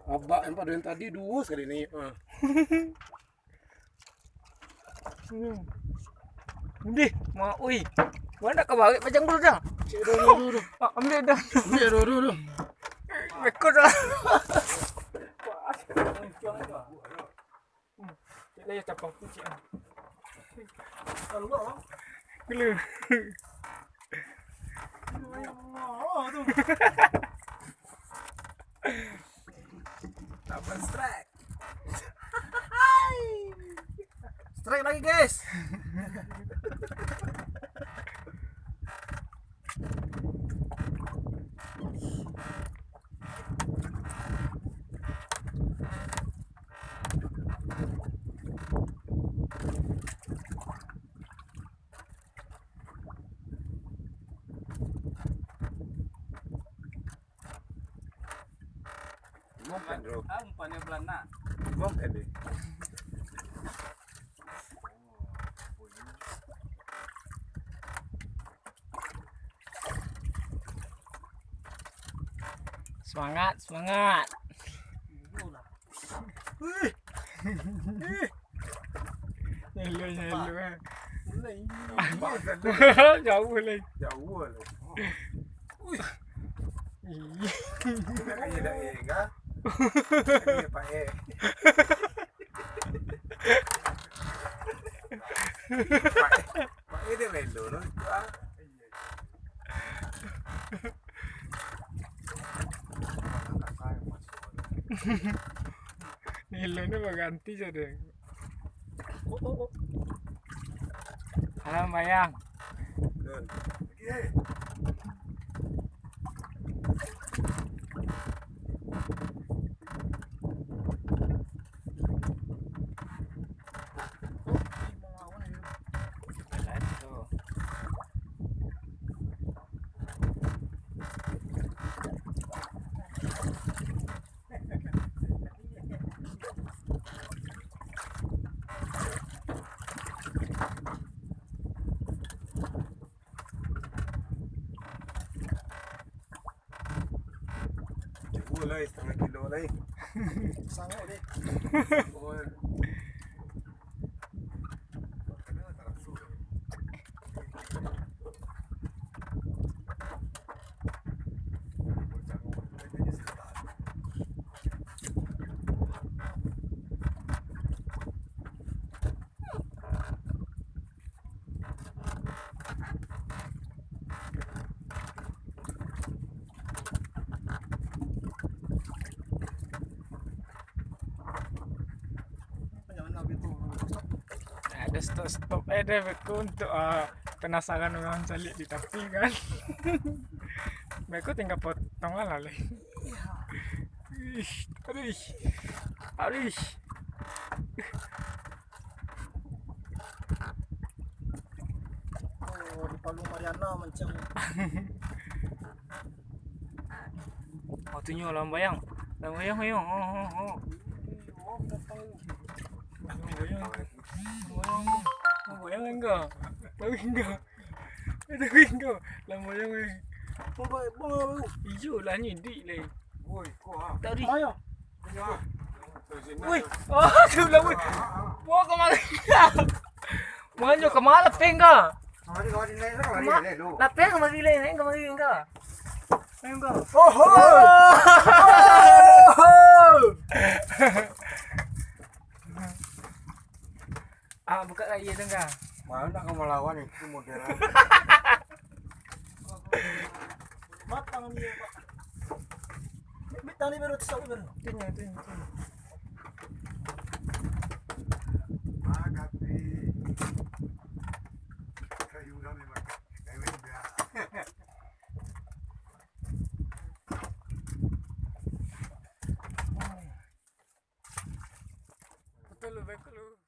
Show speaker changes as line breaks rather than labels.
Abak yang pada yang tadi dua sekali ni.
Dih, mak oi. Mana nak kau balik macam tu dah?
Cik dulu.
Ambil dah.
Ambil dulu.
Rekod dah. Cik lah ya capang tu cik.
Allah.
Gila.
Allah tu. Dapat strike. Strike lagi guys. Bukan bro.
Umpannya belana.
Bukan deh.
Semangat, semangat.
Wih.
Nyelo.
Mulai.
Jauh lagi.
Jauh lah. Wih.
Iya.
Kaya dah enggak. Kaya Pak E. Pak E dia main dulu.
Nilo ni berganti saja. Halo Bayang.
Dun. Lagi. Mulai setengah kilo lagi. Sangat deh.
Ada stop ada beku untuk penasaran orang calik di tepi kan. Beku tinggal potong lah leh. Aduh.
Oh, di Palu Mariana macam.
Oh tunjuk lah Bayang. Bayang. Oh. Bayang enggak? Lambayang eh.
Bang.
Hijau lah ni dik leh.
Woi, kau
Tadi.
Ayo.
Woi. Oh, tu lah woi. Wah, kemana? Manjo kemana pengga?
Kemari naik lu.
Lapeng kemari enggak? Enggak.
Oh.
Buka lagi tu enggak?
Mana kau melawan itu model. Matang dia, Pak. Bitang ni baru tisau baru.
Tunya.
Agati. Kayu dah memang. Kayu dah.
Betul lu.